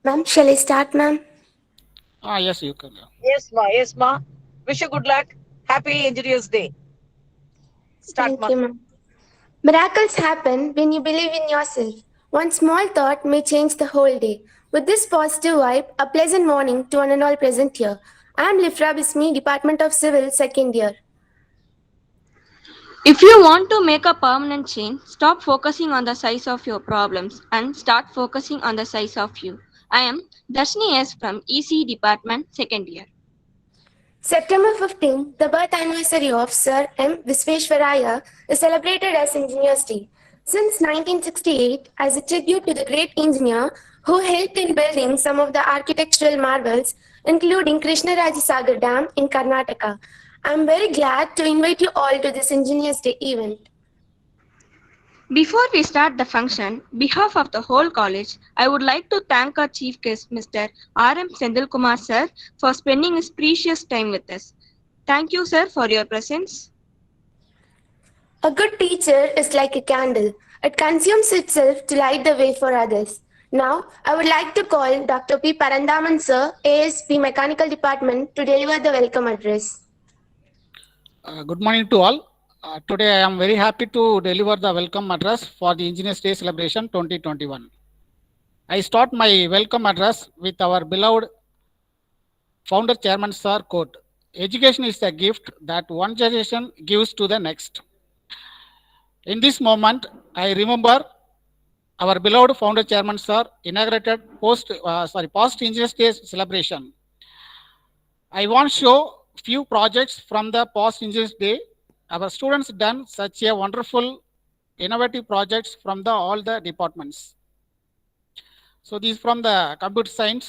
Ma'am, shall I start, ma'am? Yes, you can. Yes, ma. Yes, ma. Wish you good luck. Happy Engineers Day. Start, Thank ma. you, ma'am. Miracles happen when you believe in yourself. One small thought may change the whole day. With this positive vibe, a pleasant morning to one and all present here. I am Lifra Bismi, Department of Civil, second year. If you want to make a permanent change, stop focusing on the size of your problems and start focusing on the size of you. I am Darshini S from EC Department, second year. September 15th, the birth anniversary of Sir M. Visvesvaraya is celebrated as Engineers Day. Since 1968, as a tribute to the great engineer who helped in building some of the architectural marvels, including Krishnarajasagar Dam in Karnataka. I am very glad to invite you all to this Engineers Day event. Before we start the function, behalf of the whole college, I would like to thank our chief guest, Mr. R.M. Sendilkumar sir, for spending his precious time with us. Thank you, sir, for your presence. A good teacher is like a candle. It consumes itself to light the way for others. Now, I would like to call Dr. P. Parandaman sir, ASP Mechanical Department, to deliver the welcome address. Good morning to all. Today I am very happy to deliver the welcome address for the Engineers Day celebration 2021. I start my welcome address with our beloved founder chairman sir quote, "Education is a gift that one generation gives to the next." In this moment, I remember our beloved founder chairman sir inaugurated past Engineers Day celebration. I want to show few projects from the past Engineers Day. Our students done such a wonderful innovative projects from all the departments. So these from the computer science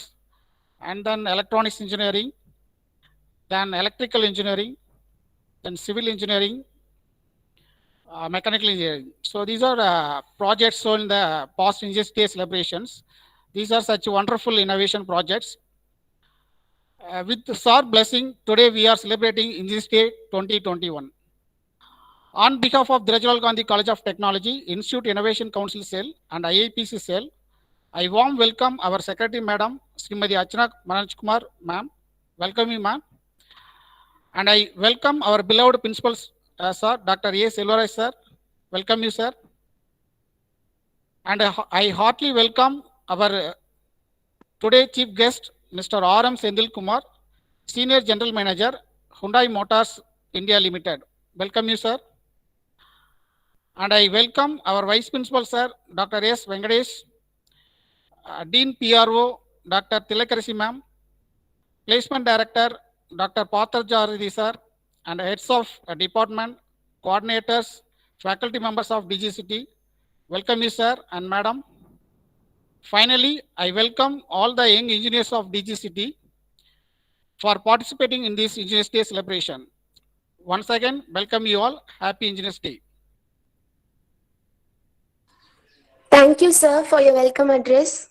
and then electronics engineering, then electrical engineering, then civil engineering, mechanical engineering. So these are projects shown in the past Engineers Day celebrations. These are such wonderful innovation projects. With Sir blessing, today we are celebrating Engineers Day 2021. On behalf of Dirajlal Gandhi College of Technology, Institute Innovation Council Cell and IIPC Cell, I warm welcome our Secretary Madam, Srimati Archana Manoj Kumar Ma'am. Welcome you, ma'am. And I welcome our beloved Principal Sir, Dr. A. Selvaraj Sir. Welcome you, sir. And I heartily welcome our today Chief Guest, Mr. R.M. Sendil Kumar, Senior General Manager, Hyundai Motors India Limited. Welcome you, sir. And I welcome our Vice Principal, sir, Dr. S. Venkatesh, Dean PRO, Dr. Tilakarisi ma'am, Placement Director, Dr. Patharjaradi sir, and heads of department, coordinators, faculty members of DGCT. Welcome you, sir and madam. Finally, I welcome all the young engineers of DGCT for participating in this Engineers Day celebration. Once again, welcome you all. Happy Engineers Day. Thank you, sir, for your welcome address.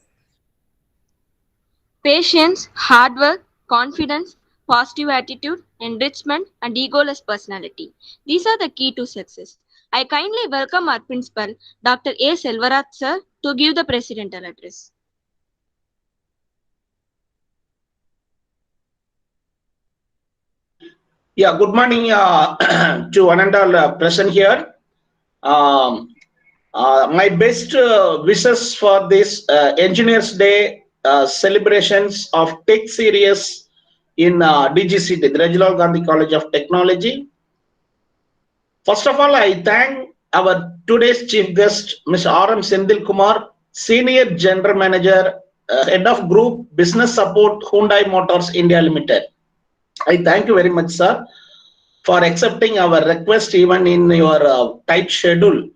Patience, hard work, confidence, positive attitude, enrichment, and egoless personality. These are the key to success. I kindly welcome our principal, Dr. A. Selvaraj sir, to give the presidential address. Yeah, good morning to one and all present here. My best wishes for this Engineers Day celebrations of Tech Series in DGCT, Dirajlal Gandhi College of Technology. First of all, I thank our today's chief guest, Mr. R.M. Sendil Kumar, Senior General Manager, Head of Group Business Support, Hyundai Motors India Limited. I thank you very much, sir, for accepting our request even in your tight schedule.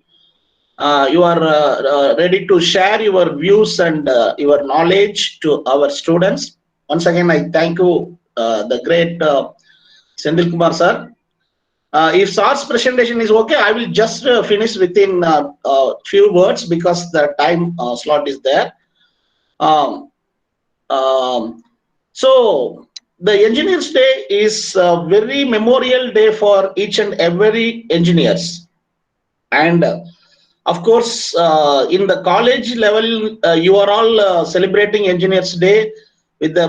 You are ready to share your views and your knowledge to our students. Once again, I thank you, the great Sendil Kumar, sir. If sir's presentation is okay, I will just finish within a few words because the time slot is there. Um, so the Engineers Day is a very memorial day for each and every engineers, and Of course, in the college level, you are all celebrating Engineers Day with the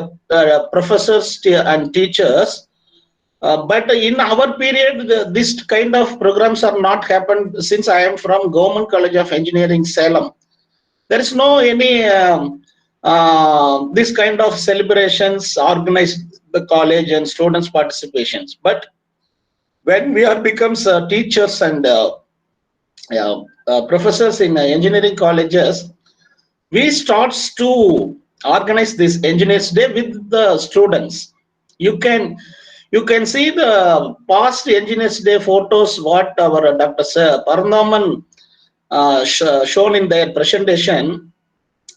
professors and teachers. But in our period, this kind of programs are not happened. Since I am from Government College of Engineering, Salem, there is no any this kind of celebrations organized the college and students participations. But when we are becomes teachers and professors in engineering colleges, we starts to organize this Engineers Day with the students. You can see the past Engineers Day photos what our Dr. Parandaman shown in their presentation.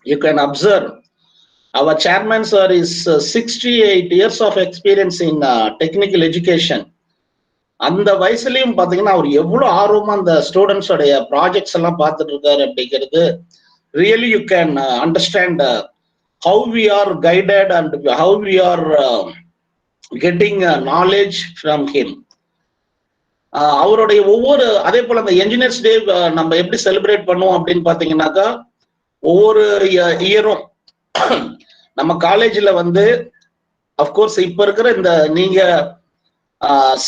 You can observe our chairman sir is 68 years of experience in technical education. அந்த வயசுலயும் பாத்தீங்கன்னா அவர் எவ்வளவு ஆர்வமா அந்த students உடைய projects எல்லாம் பார்த்துட்டு இருக்காரு அப்படிங்கிறது really you can understand how we are guided and how we are getting knowledge from him. அவருடைய ஒவ்வொரு அதே போல அந்த என்ஜினியர்ஸ் டே நம்ம எப்படி செலிப்ரேட் பண்ணுவோம் அப்படின்னு பாத்தீங்கன்னாக்கா ஒவ்வொரு இயரும் நம்ம காலேஜ்ல வந்து அப்கோர்ஸ் இப்ப இருக்கிற இந்த நீங்க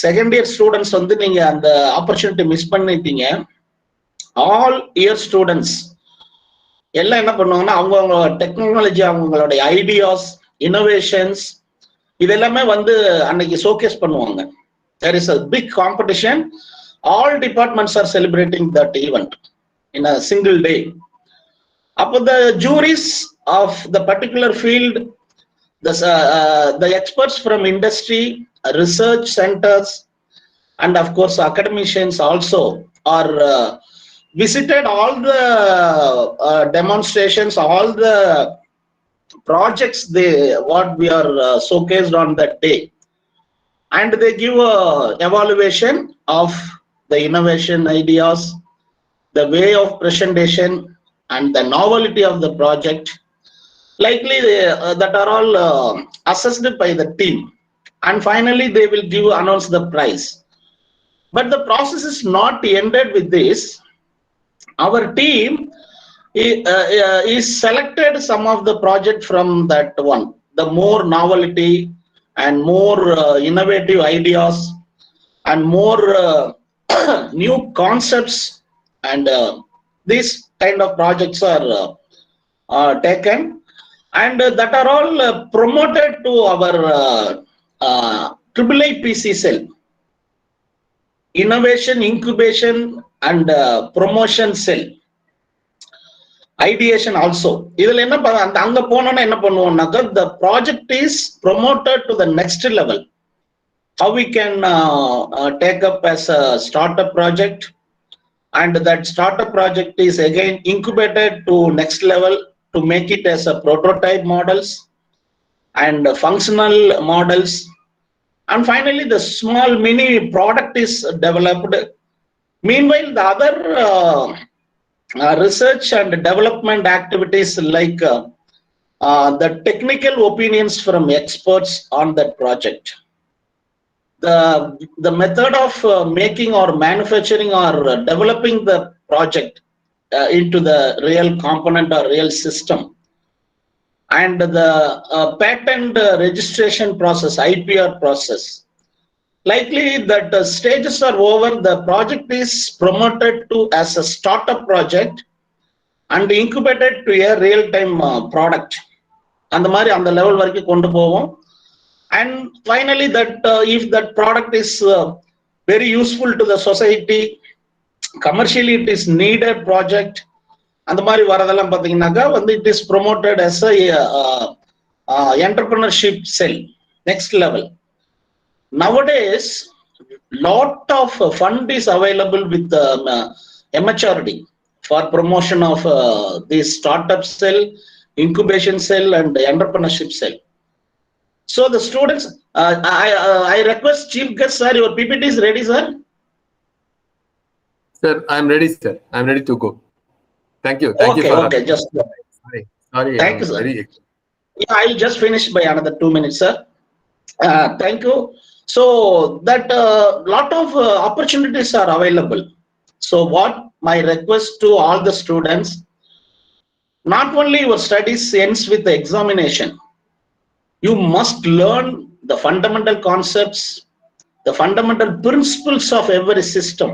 செகண்ட் இயர் ஸ்டூடெண்ட்ஸ் வந்து நீங்க அந்த ஆப்பர்ச்சுனிட்டி மிஸ் பண்ணிட்டீங்க. ஆல் இயர் ஸ்டூடெண்ட்ஸ் எல்லாம் என்ன பண்ணுவாங்கன்னா அவங்க டெக்னாலஜி அவங்களுடைய ஐடியாஸ் இன்னோவேஷன்ஸ் இது எல்லாமே வந்து அன்னைக்கு ஷோகேஸ் பண்ணுவாங்க. There is a big competition. All departments are celebrating that event in a single day. Upon the juries of the particular field, the experts from industry, research centers, and of course academicians also are visited all the demonstrations, all the projects what we are showcased on that day. And they give a evaluation of the innovation ideas, the way of presentation, and the novelty of the project. Likely that are all assessed by the team, and finally they will announce the prize. But the process is not ended with this. Our team is selected some of the project from that one, the more novelty and more innovative ideas and more new concepts, and these kind of projects are taken, and that are all promoted to our IIIPC cell, innovation incubation and promotion cell, ideation also. இதுல என்ன அங்க போனோம்னா என்ன பண்ணுவோம்னாக்க the project is promoted to the next level. How we can take up as a startup project, and that startup project is again incubated to next level to make it as a prototype models and functional models, and finally the small mini product is developed. Meanwhile, the other research and development activities like the technical opinions from experts on that project, the method of making or manufacturing or developing the project into the real component or real system, and the patent registration process, IPR process. Likely that the stages are over, the project is promoted to as a startup project and incubated to a real-time product. அந்த மாதிரி அந்த level வரைக்கும் கொண்டு போவோம். And finally that if that product is very useful to the society, commercially it is needed project, அந்த மாதிரி வரதெல்லாம் பாத்தீங்கன்னாக்கா வந்து it is promoted as a entrepreneurship cell, next level. Nowadays lot of fund is available with MHRD for promotion of this startup cell, incubation cell and entrepreneurship cell. So the students, I request Chief Guest sir, your PPT is ready, sir? Sir, I'm ready, sir. I'm ready to go. Thank you. Thank you for just sorry. Thank you, sir. Yeah, I'll just finish by another 2 minutes, sir. Thank you. So that lot of opportunities are available. So what my request to all the students, not only your studies ends with the examination, you must learn the fundamental concepts, the fundamental principles of every system.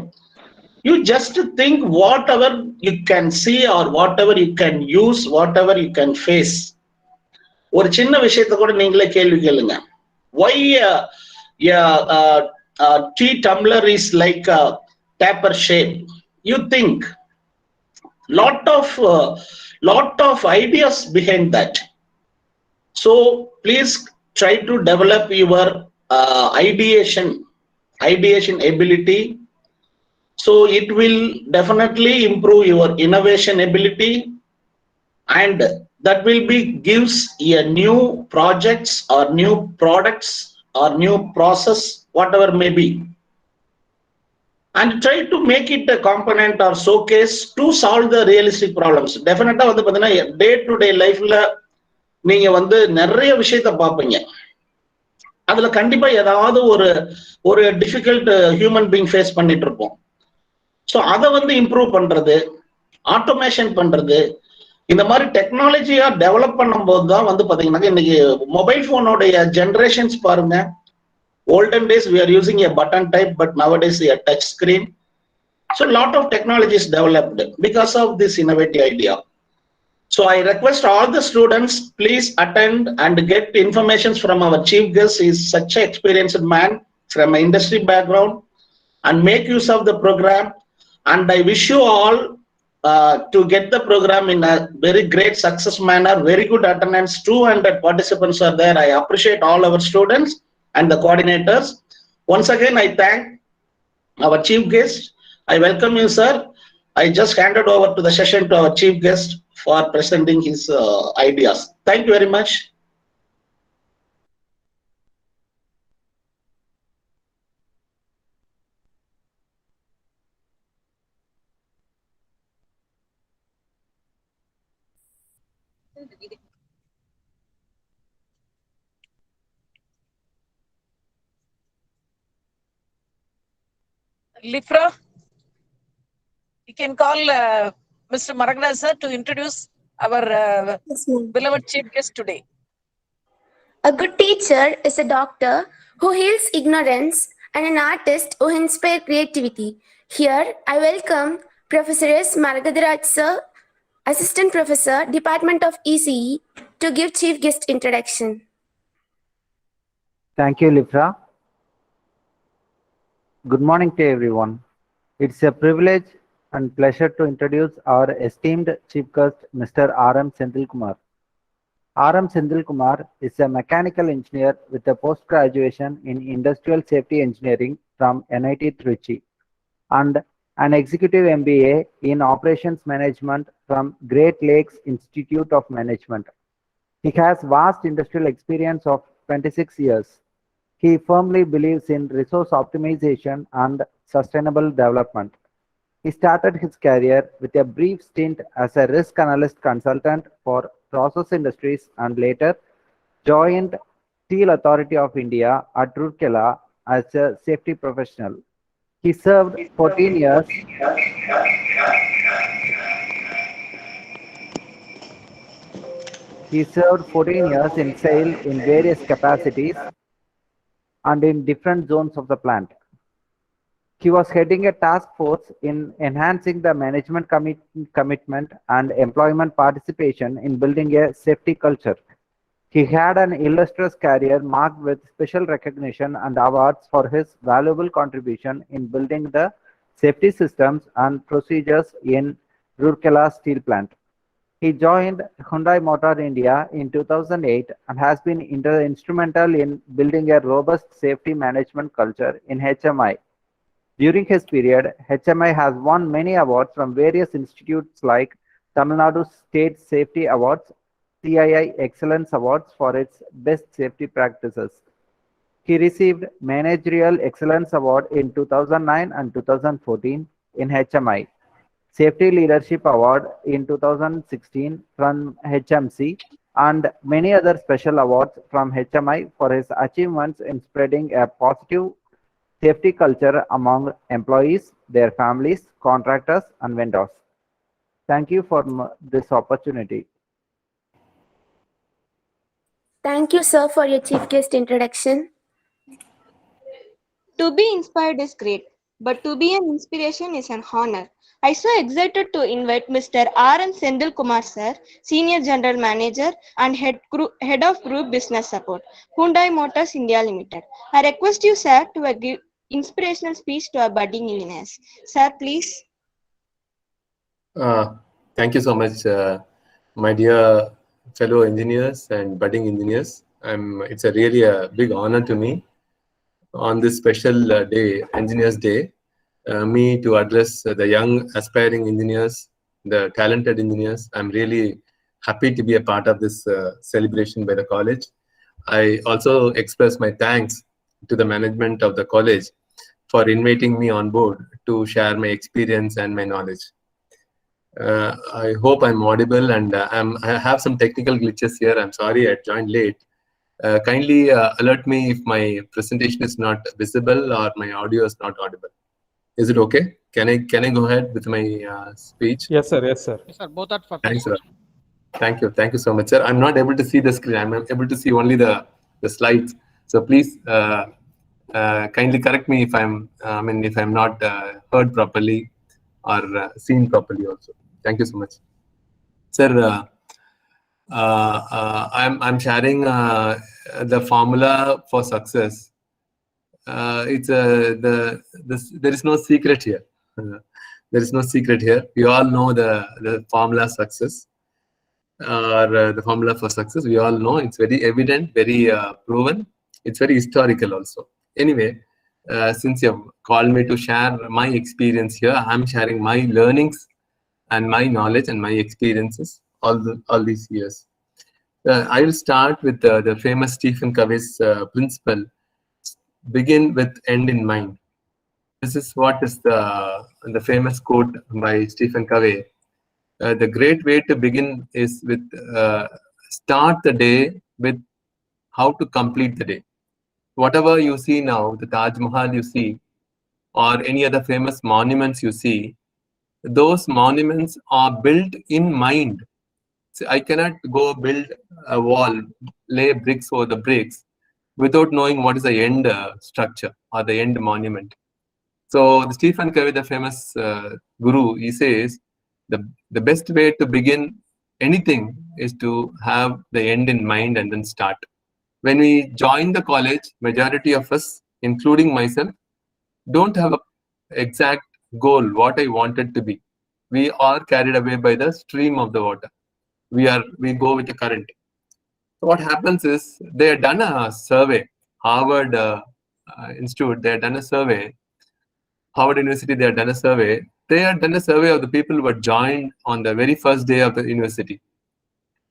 You just think whatever you can see or whatever you can use, whatever you can face. ஒரு சின்ன விஷயத்தை கூட நீங்களே கேள்வி கேளுங்க. Why tea tumbler is like a taper shape? You think lot of ideas behind that. So please try to develop your ideation ability. So it will definitely improve your innovation ability, and that will be gives a new projects or new products or new process, whatever may be, and try to make it a component or showcase to solve the realistic problems. Definitely வந்து பாத்தீங்கன்னா day to day லைஃப்ல நீங்க வந்து நிறைய விஷயத்த பார்ப்பீங்க. அதுல கண்டிப்பா ஏதாவது ஒரு டிஃபிகல்ட் ஹியூமன் பீயிங் ஃபேஸ் பண்ணிட்டு இருப்போம். ஸோ அதை வந்து இம்ப்ரூவ் பண்றது, ஆட்டோமேஷன் பண்றது, இந்த மாதிரி டெக்னாலஜியா டெவலப் பண்ணும்போது தான் வந்து பாத்தீங்கன்னா இன்னைக்கு மொபைல் போனோடைய ஜெனரேஷன்ஸ் பாருங்க. Olden days we are using a button type, but nowadays a touch screen. So lot of technology is developed because of this innovative idea. So I request all the students, please attend and get information from our chief guest. He is such an experienced man from an industry background, and make use of the program. And I wish you all to get the program in a very great success manner. Very good attendance, 200 participants are there. I appreciate all our students and the coordinators. Once again, I thank our chief guest. I welcome you, sir. I just handed over to the session to our chief guest for presenting his ideas. Thank you very much. Lifra, you can call Mr. Maragda sir to introduce our Yes, ma'am. beloved chief guest today. A good teacher is a doctor who heals ignorance and an artist who inspires creativity. Here, I welcome Professor S. Maragadaraj sir, Assistant Professor, Department of ECE, to give chief guest introduction. Thank you, Lifra. Good morning to everyone. It's a privilege and pleasure to introduce our esteemed chief guest, Mr. R.M. Senthilkumar. R.M. Senthilkumar is a mechanical engineer with a post-graduation in Industrial Safety Engineering from NIT Trichy and an executive MBA in Operations Management from Great Lakes Institute of Management. He has vast industrial experience of 26 years. He firmly believes in resource optimization and sustainable development. He started his career with a brief stint as a risk analyst consultant for process industries and later joined Steel Authority of India at Rourkela as a safety professional. He served 14 years. He served 14 years in SAIL in various capacities and in different zones of the plant. He was heading a task force in enhancing the management commitment and employment participation in building a safety culture. He had an illustrious career marked with special recognition and awards for his valuable contribution in building the safety systems and procedures in Rourkela steel plant. He joined Hyundai Motor India in 2008 and has been instrumental in building a robust safety management culture in HMI. During his period, HMI has won many awards from various institutes like Tamil Nadu State Safety Awards, CII Excellence Awards for its best safety practices. He received Managerial Excellence Award in 2009 and 2014 in HMI, Safety Leadership Award in 2016 from HMC, and many other special awards from HMI for his achievements in spreading a positive safety culture among employees, their families, contractors, and vendors. Thank you for this opportunity. Thank you, sir, for your chief guest introduction. To be inspired is great, but to be an inspiration is an honor. I so excited to invite Mr. R.M. Sendil Kumar sir, Senior General Manager and Head of Group Business Support, Hyundai Motors India Limited. I request you, sir, to give inspirational speech to our budding engineers. Sir, please. Thank you so much, my dear fellow engineers and budding engineers. It's really a big honor to me on this special day, Engineers Day, me to address the young aspiring engineers, the talented engineers. I'm really happy to be a part of this celebration by the college. I also express my thanks to the management of the college for inviting me on board to share my experience and my knowledge. I hope I'm audible, and I have some technical glitches here. I'm sorry I joined late. Kindly alert me if my presentation is not visible or my audio is not audible. Is it okay? Can I go ahead with my speech? Yes, sir. Yes, sir. Yes, sir. Both are perfect. Thanks, sir. Thank you. Thank you so much, sir. I'm not able to see the screen. I'm able to see only the slides. So please kindly correct me if I'm if I'm not heard properly or seen properly also. Thank you so much, sir. I'm sharing the formula for success. It's there is no secret here. There is no secret here. We all know the formula success, or the formula for success. We all know it's very evident, very proven. It's very historical also. Anyway, since you have called me to share my experience here, I'm sharing my learnings and my knowledge and my experiences all these years. I will start with the famous Stephen Covey's principle: begin with end in mind. This is what is the famous quote by Stephen Covey. The great way to begin is with start the day with how to complete the day. Whatever you see now, the Taj Mahal you see, or any other famous monuments you see, those monuments are built in mind. So I cannot go build a wall, lay bricks over the bricks without knowing what is the end structure or the end monument. So the Stephen Covey, the famous guru, he says the best way to begin anything is to have the end in mind and then start. When we join the college, majority of us, including myself, don't have an exact goal, what I wanted to be. We are carried away by the stream of the water. We go with the current. So what happens is they have done a survey. Harvard Institute, they have done a survey. Harvard University, they have done a survey. They have done a survey of the people who had joined on the very first day of the university.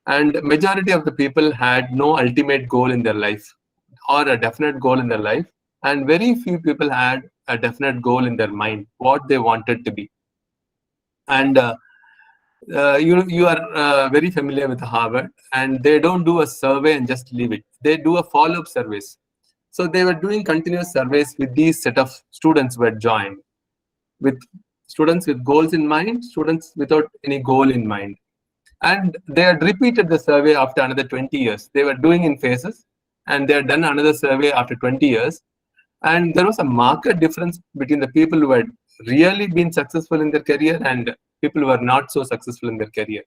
And majority of the people had no ultimate goal in their life or a definite goal in their life. And very few people had a definite goal in their mind, what they wanted to be. And you are very familiar with Harvard, and they don't do a survey and just leave it. They do a follow-up surveys. So they were doing continuous surveys with these set of students who had joined, with students with goals in mind, students without any goal in mind. And they had repeated the survey after another 20 years. They were doing in phases, and they had done another survey after 20 years. And there was a marked difference between the people who had really been successful in their career and people who were not so successful in their career.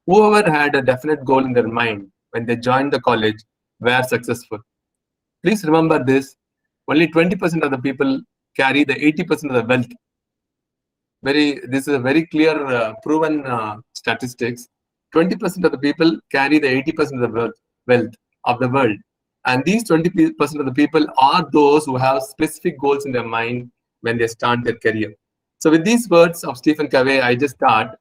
Whoever had a definite goal in their mind when they joined the college were successful. Please remember this: only 20% of the people carry the 80% of the wealth. This is a very clear, proven statistics. 20% of the people carry the 80% of the wealth of the world. And these 20% of the people are those who have specific goals in their mind when they start their career. So with these words of Stephen Covey, I just start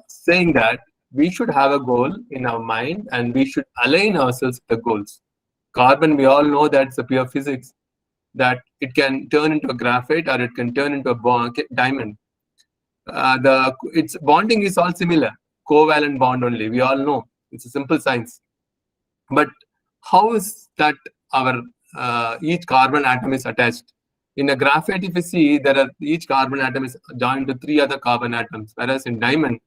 saying that we should have a goal in our mind and we should align ourselves with the goals. Carbon, we all know that's a pure physics, that it can turn into a graphite or it can turn into a diamond. Its bonding is all similar, covalent bond only. We all know it's a simple science. But how is that our each carbon atom is attached? In a graphite, if you see, there are each carbon atom is joined to 3 other carbon atoms, whereas in diamond,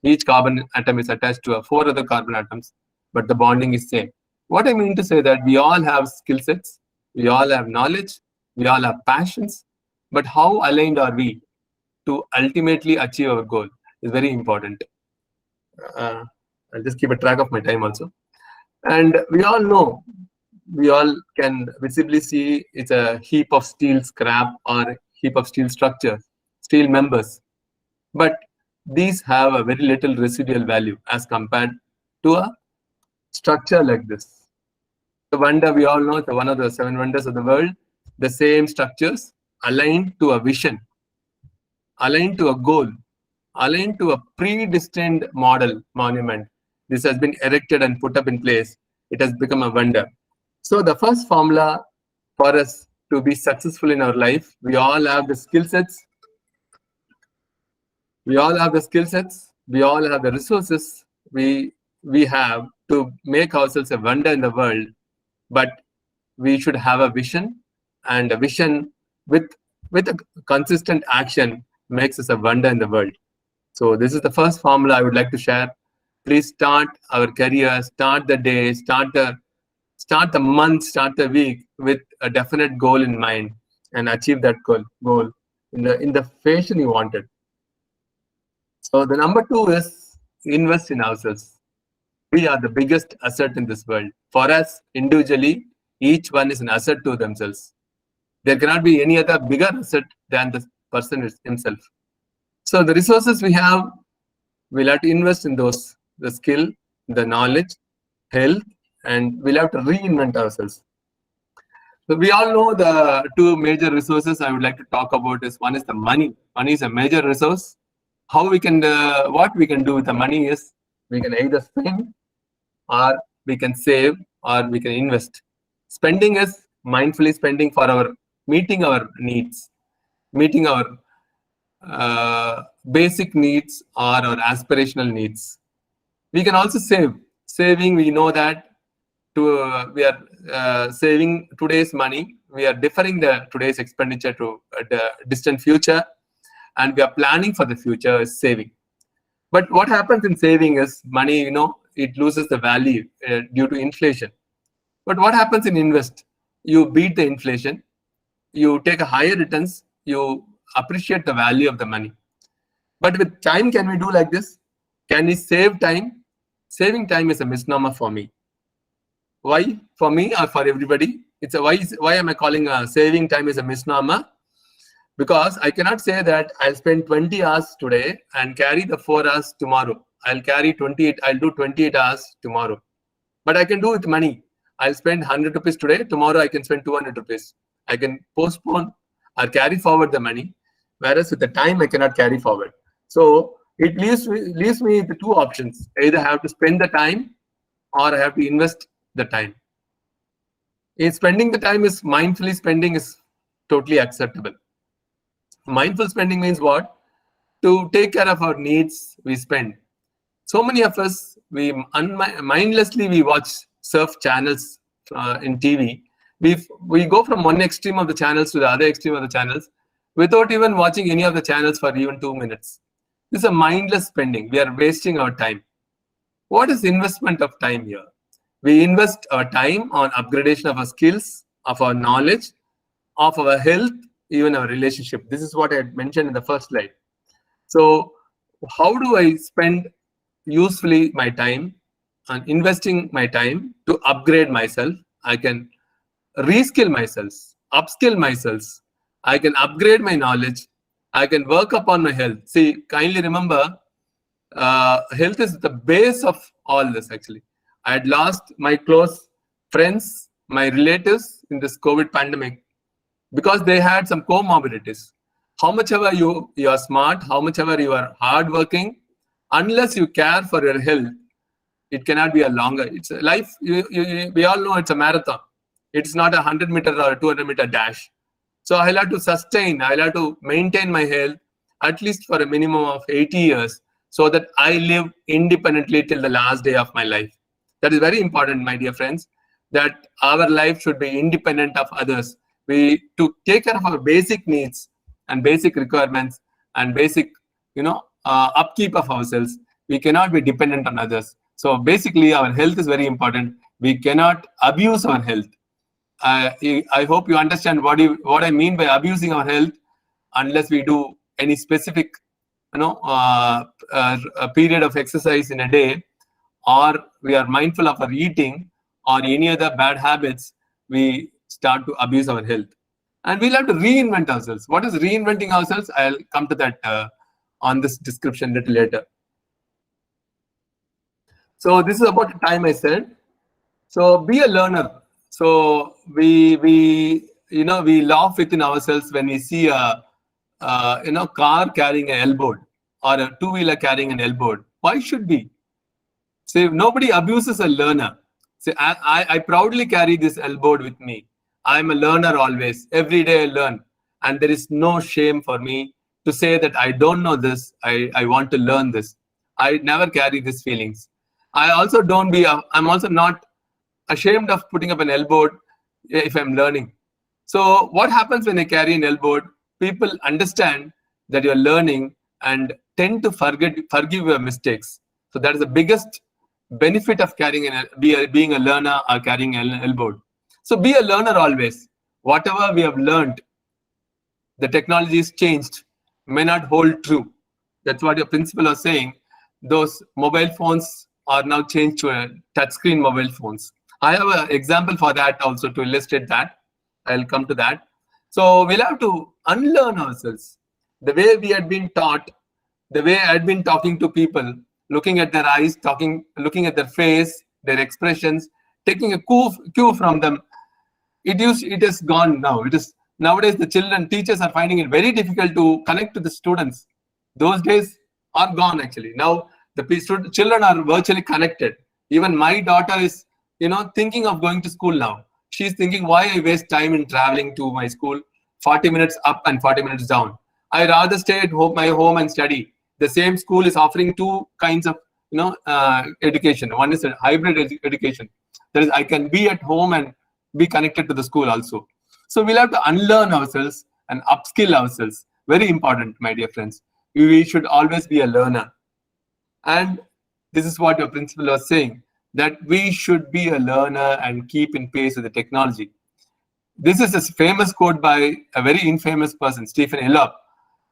each carbon atom is attached to 4 other carbon atoms, but the bonding is same. What I mean to say that we all have skill sets, we all have knowledge, we all have passions, but how aligned are we to ultimately achieve our goal is very important. I'll just keep a track of my time also. And we all know, we all can visibly see it's a heap of steel scrap or heap of steel structure, steel members. But these have a very little residual value as compared to a structure like this. The wonder, we all know, it's one of the 7 wonders of the world. The same structures aligned to a vision, aligned to a goal, aligned to a predestined model monument. This has been erected and put up in place. It has become a wonder. So the first formula for us to be successful in our life, we all have the skill sets. We all have the skill sets. We all have the resources. We have to make ourselves a wonder in the world, but we should have a vision, and a vision with a consistent action makes us a wonder in the world. So this is the first formula I would like to share. Please start our career, start the day, start the month, start the week with a definite goal in mind and achieve that goal in the fashion you wanted. So the number 2 is invest in ourselves. We are the biggest asset in this world. For us, individually, each one is an asset to themselves. There cannot be any other bigger asset than the person himself. So the resources we have, we'll have to invest in those, the skill, the knowledge, health, and we'll have to reinvent ourselves. So we all know the 2 major resources I would like to talk about is, one is the money. Money is a major resource. How we can, what we can do with the money is, we can either spend, or we can save, or we can invest. Spending is mindfully spending for meeting our needs, meeting our basic needs or our aspirational needs. We can also save. Saving, we know that we are saving today's money. We are deferring today's expenditure to the distant future, and we are planning for the future is saving. But what happens in saving is money, it loses the value due to inflation. But what happens in invest? You beat the inflation, you take a higher returns, you appreciate the value of the money. But with time, can we do like this? Can we save time? Saving time is a misnomer for me. Why? For me or for everybody? It's a why am I calling saving time is a misnomer? Because I cannot say that I'll spend 20 hours today and carry the 4 hours tomorrow. I'll do 28 hours tomorrow. But I can do with money. I'll spend 100 rupees today. Tomorrow I can spend 200 rupees. I can postpone or carry forward the money. Whereas with the time, I cannot carry forward. So it leaves me with 2 options. Either I have to spend the time or I have to invest the time. In spending the time, is mindfully spending is totally acceptable. Mindful spending means what? To take care of our needs, we spend. So many of us, mindlessly we watch surf channels in TV. We go from one extreme of the channels to the other extreme of the channels without even watching any of the channels for even 2 minutes. This is a mindless spending. We are wasting our time. What is investment of time here? We invest our time on upgradation of our skills, of our knowledge, of our health, even our relationship. This is what I had mentioned in the first slide. So how do I spend usefully my time and investing my time to upgrade myself? I can reskill myself, upskill myself. I can upgrade my knowledge. I can work upon my health. See, kindly remember, health is the base of all this actually. I had lost my close friends, my relatives in this COVID pandemic because they had some comorbidities. How much ever you are smart, how much ever you are hardworking, unless you care for your health, it cannot be a longer. It's a life. We all know it's a marathon. It's not a 100-meter or a 200-meter dash. So I'll have to sustain, I'll have to maintain my health at least for a minimum of 80 years so that I live independently till the last day of my life. That is very important, my dear friends, that our life should be independent of others. to take care of our basic needs and basic requirements and basic, upkeep of ourselves, we cannot be dependent on others. So basically, our health is very important. We cannot abuse our health. I hope you understand what I mean by abusing our health, unless we do any specific, a period of exercise in a day, or we are mindful of our eating or any other bad habits, we start to abuse our health. And we'll have to reinvent ourselves. What is reinventing ourselves? I'll come to that on this description a little later. So this is about the time I said. So be a learner. So we laugh within ourselves when we see a car carrying an elbow or a two-wheeler carrying an elbow. Why should we? So nobody abuses a learner. So I proudly carry this elbow with me. I'm a learner always. Every day I learn. And there is no shame for me to say that I don't know this. I want to learn this. I never carry these feelings. I'm also not ashamed of putting up an elbow if I'm learning. So what happens when I carry an elbow? People understand that you're learning and tend to forgive your mistakes. So that is the biggest benefit of being a learner or carrying an elbow. So be a learner always. Whatever we have learned, the technology is changed, may not hold true. That's what your principal was saying. Those mobile phones are now changed to touchscreen mobile phones. I have an example for that also to illustrate that. I'll come to that. So we'll have to unlearn ourselves. The way we had been taught, the way I had been talking to people, looking at their eyes, looking at their face, their expressions, taking a cue from them. It has gone now. Nowadays the teachers are finding it very difficult to connect to the students. Those days are gone actually. Now the children are virtually connected. Even my daughter is, thinking of going to school now. She's thinking, why I waste time in traveling to my school, 40 minutes up and 40 minutes down. I rather stay at my home and study. The same school is offering two kinds of, education. One is a hybrid education. That is, I can be at home and be connected to the school also. So we'll have to unlearn ourselves and upskill ourselves. Very important, my dear friends. We should always be a learner. And this is what your principal was saying, that we should be a learner and keep in pace with the technology. This is a famous quote by a very infamous person, Stephen Elop.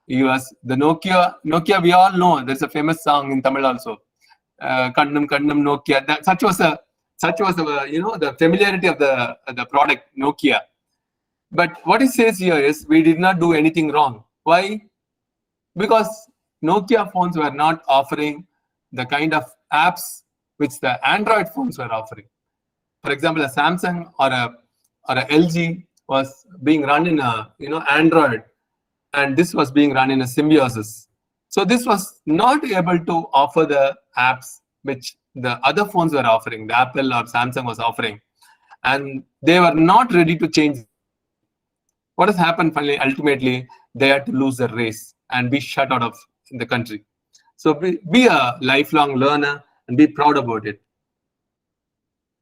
He was the Nokia, we all know, there's a famous song in Tamil also. Kannam Kannam Nokia. Such was the the familiarity of the product Nokia. But what it says here is we did not do anything wrong. Why? Because Nokia phones were not offering the kind of apps which the Android phones were offering. For example, a Samsung or a LG was being run in a Android, and this was being run in a symbiosis. So this was not able to offer the apps which the other phones were offering, the Apple or Samsung was offering, and they were not ready to change. What has happened finally? Ultimately, they had to lose the race and be shut out of the country. So be a lifelong learner and be proud about it.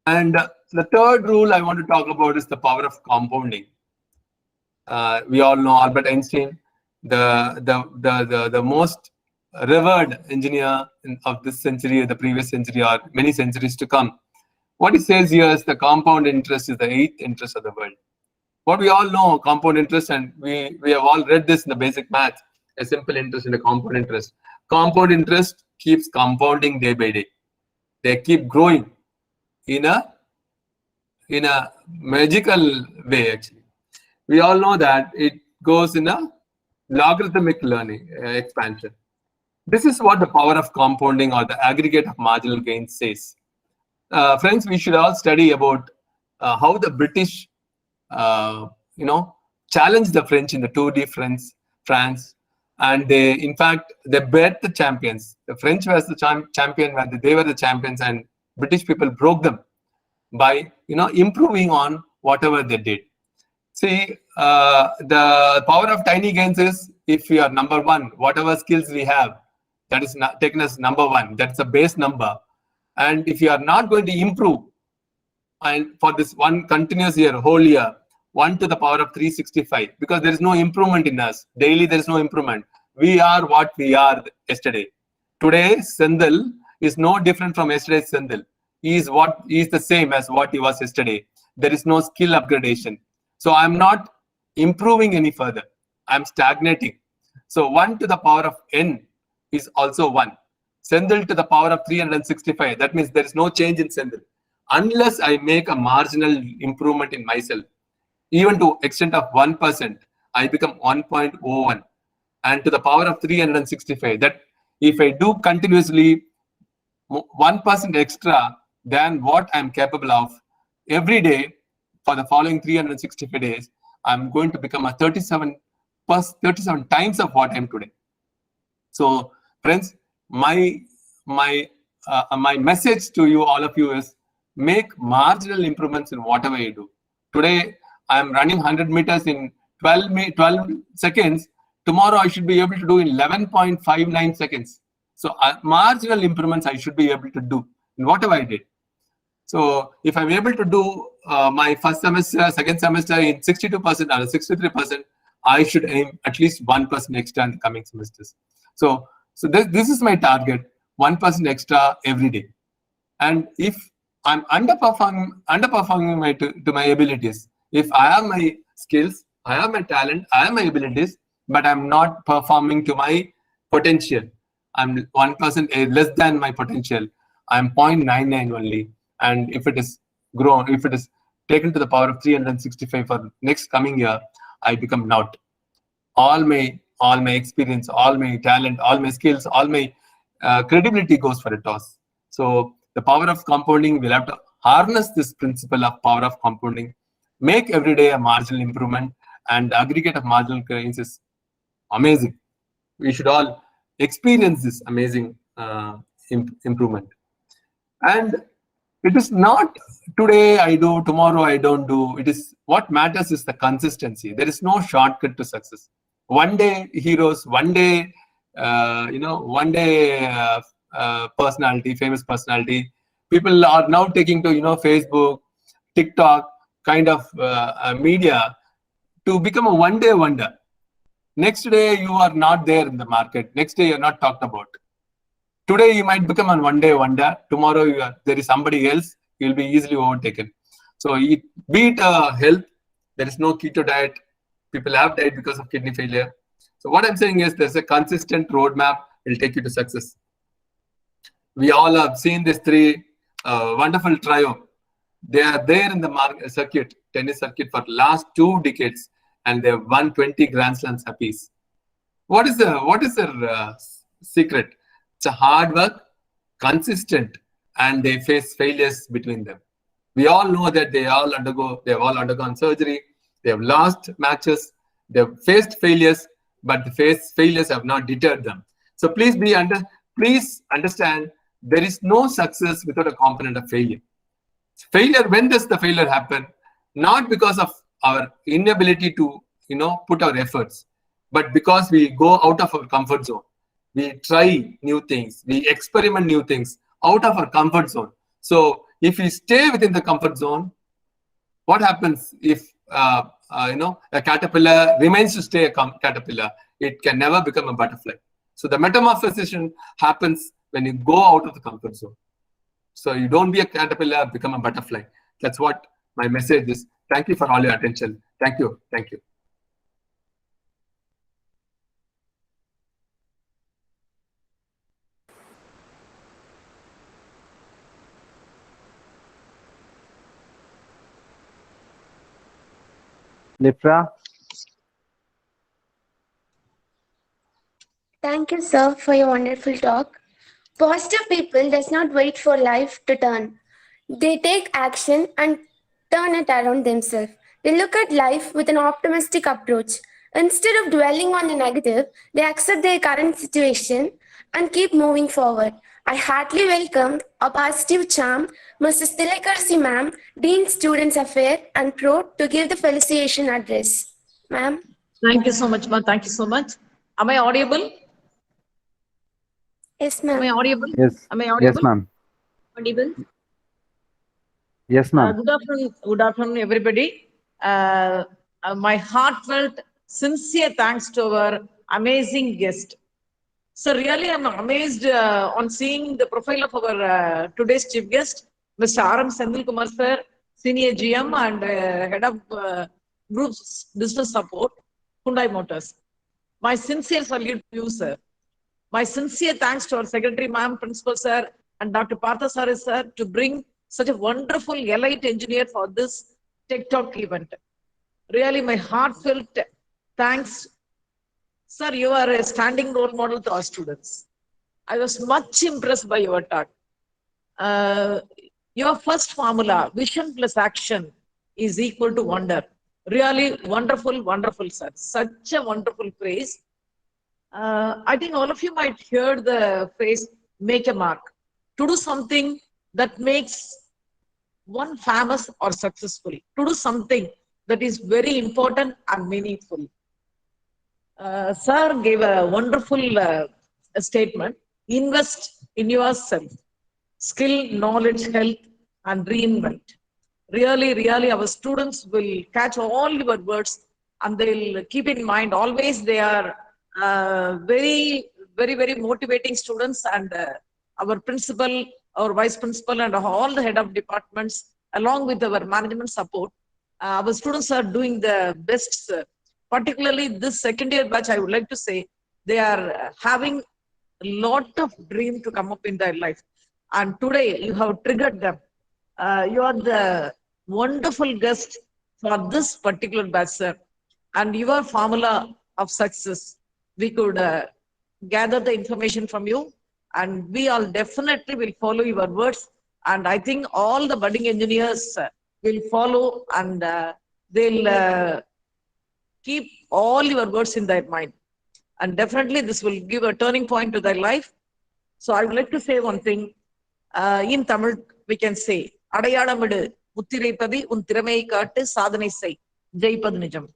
And the third rule I want to talk about is the power of compounding. We all know Albert Einstein, the most revered engineer of this century, or the previous century, or many centuries to come. What he says here is the compound interest is the 8th interest of the world. What we all know, compound interest, and we have all read this in the basic math, a simple interest and a compound interest. Compound interest keeps compounding day by day. They keep growing in a magical way, actually. We all know that it goes in a logarithmic learning expansion. This is what the power of compounding or the aggregate of marginal gains says. Friends, we should all study about how the British challenged the French in the Tour de France, and they bet the champions. The French was the champion, they were the champions, and British people broke them by improving on whatever they did. See, the power of tiny gains is if we are number one, whatever skills we have, that is taken as number one. That's a base number. And if you are not going to improve, and for this one continuous year, whole year, 1 to the power of 365, because there is no improvement in us. Daily, there is no improvement. We are what we are yesterday. Today, Sendil is no different from yesterday's Sendil. He is the same as what he was yesterday. There is no skill upgradation. So I'm not improving any further. I'm stagnating. So 1 to the power of n is also 1. Sendil to the power of 365. That means there is no change in Sendil. Unless I make a marginal improvement in myself, even to extent of 1%, I become 1.01. And to the power of 365, that if I do continuously 1% extra than what I'm capable of every day for the following 365 days, I'm going to become a 37 times of what I'm today. So, friends, my message to you, all of you, is make marginal improvements in whatever you do. Today, I'm running 100 meters in 12 seconds. Tomorrow, I should be able to do in 11.59 seconds. So, marginal improvements I should be able to do in whatever I did. So, if I'm able to do my first semester, second semester in 62% or 63%, I should aim at least 1% extra in the coming semesters. So this is my target, 1% extra every day. And if I'm underperforming to my abilities, if I have my skills, I have my talent, I have my abilities, but I'm not performing to my potential, I'm 1% less than my potential, I'm 0.99 only. And if it is grown, if it is taken to the power of 365 for next coming year, I become naught. All my experience, all my talent, all my skills, all my credibility goes for a toss. So the power of compounding, we'll have to harness this principle of power of compounding, make every day a marginal improvement, and the aggregate of marginal gains is amazing. We should all experience this amazing improvement. And it is not today I do, tomorrow I don't do. It is what matters is the consistency. There is no shortcut to success. One day heroes, one day, personality, famous personality. People are now taking to, Facebook, TikTok kind of media to become a one-day wonder. Next day, you are not there in the market. Next day, you're not talked about. Today, you might become a one-day wonder. Tomorrow, there is somebody else. You'll be easily overtaken. So, be it health, there is no keto diet. People have died because of kidney failure. So, what I'm saying is there's a consistent roadmap will take you to success. We all have seen these three wonderful trio. They are there in the tennis circuit for last 2 decades, and they have won 20 Grand Slams apiece. What is their secret? It's a hard work, consistent, and they face failures between them. We all know that they have all undergone surgery, they have lost matches, they have faced failures, but the failures have not deterred them. So please understand, there is no success without a component of failure. Failure, when does the failure happen? Not because of our inability to put our efforts, but because we go out of our comfort zone. We try new things, we experiment new things out of our comfort zone. So if we stay within the comfort zone, what happens if a caterpillar remains to stay a caterpillar? It can never become a butterfly. So the metamorphosis happens when you go out of the comfort zone. So you don't be a caterpillar, become a butterfly. That's what my message is. Thank you for all your attention. Thank you. Thank you. Lifra? Thank you, sir, for your wonderful talk. Positive people does not wait for life to turn. They take action and turn it around themselves. They look at life with an optimistic approach. Instead of dwelling on the negative, they accept their current situation and keep moving forward. I heartily welcome our positive charm, Mrs. Tilakarsi ma'am, Dean Students Affairs and Pro, to give the felicitation address. Ma'am. Thank you so much, ma'am. Thank you so much. Am I audible? Yes, ma'am. Am I audible? Yes. Am I audible? Yes, ma'am. Audible? Yes, ma'am. Good afternoon, everybody. My heartfelt, sincere thanks to our amazing guest. So really, I'm amazed on seeing the profile of our today's chief guest, Mr. R.M. Sendil Kumar sir, Senior GM and Head of Group's Business Support, Hyundai Motors. My sincere salute to you, sir. My sincere thanks to our Secretary Ma'am, Principal Sir, and Dr. Parthasari Sir to bring such a wonderful elite engineer for this Tech Talk event. Really, my heartfelt thanks. Sir, you are a standing role model to our students. I was much impressed by your talk. Your first formula, vision plus action, is equal to wonder. Really wonderful, wonderful, sir. Such a wonderful phrase. I think all of you might hear the phrase make a mark. To do something that makes one famous or successful. To do something that is very important and meaningful. Sir gave a wonderful statement. Invest in yourself. Skill, knowledge, health, and reinvent. Really, really, our students will catch all your words and they'll keep in mind. Always they are very motivating students, and our principal, our vice principal, and all the head of departments, along with our management support, our students are doing the best, sir. Particularly this second year batch, I would like to say, they are having a lot of dream to come up in their life. And today you have triggered them. You are the wonderful guest for this particular batch, sir. And your formula of success, we could gather the information from you, and we all definitely will follow your words. And I think all the budding engineers will follow, and they'll keep all your words in their mind. And definitely this will give a turning point to their life. So I would like to say one thing. In Tamil, we can say, Adayadamidu, Muttirepadi, un Tiramai Kaattu, Sadhanai Sei, Jaipad Nijam.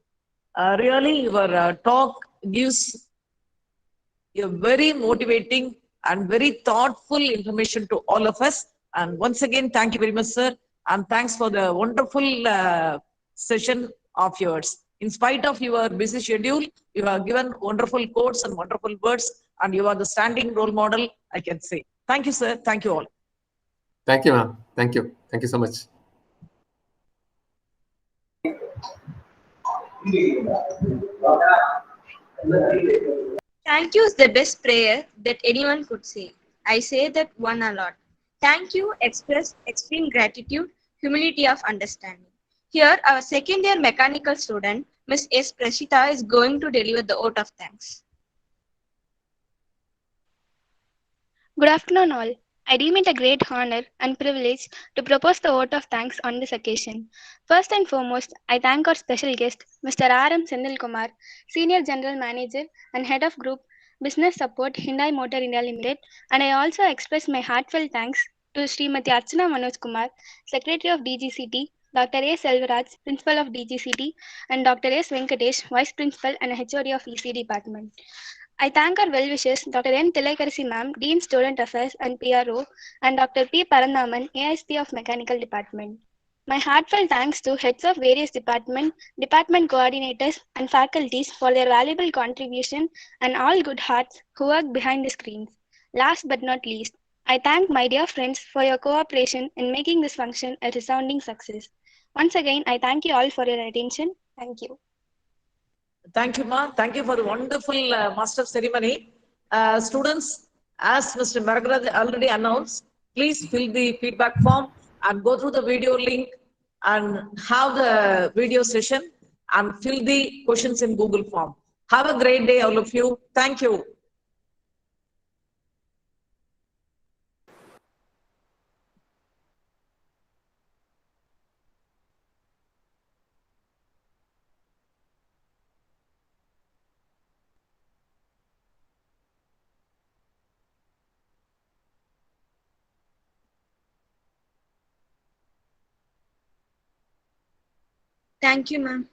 Really, your talk gives a very motivating and very thoughtful information to all of us. And once again, thank you very much, sir. And thanks for the wonderful session of yours. In spite of your busy schedule, you have given wonderful quotes and wonderful words, and you are the standing role model, I can say. Thank you, sir. Thank you all. Thank you, ma'am. Thank you. Thank you so much. Thank you is the best prayer that anyone could say. I say that one a lot. Thank you express extreme gratitude, humility of understanding. Here, our second year mechanical student, Ms. S. Prashita, is going to deliver the vote of thanks. Good afternoon, all. I deem it a great honor and privilege to propose the vote of thanks on this occasion. First and foremost, I thank our special guest, Mr. R.M. Sendil Kumar, Senior General Manager and Head of Group Business Support, Hyundai Motor India Limited, and I also express my heartfelt thanks to Srimati Archana Manoj Kumar, Secretary of DGCT, Dr. A. Selvaraj, Principal of DGCT, and Dr. S. Venkatesh, Vice Principal and HOD of EC Department. I thank our well-wishers, Dr. N. Tilaikarasi Ma'am, Dean Student Affairs and PRO, and Dr. P. Parandaman, ASP of Mechanical Department. My heartfelt thanks to heads of various departments, department coordinators, and faculties for their valuable contribution, and all good hearts who work behind the screens. Last but not least, I thank my dear friends for your cooperation in making this function a resounding success. Once again, I thank you all for your attention. Thank you. Thank you, Ma. Thank you for the wonderful master ceremony. Students, as Mr. Maragraj already announced, please fill the feedback form and go through the video link and have the video session and fill the questions in Google form. Have a great day, all of you. Thank you. Thank you, ma'am.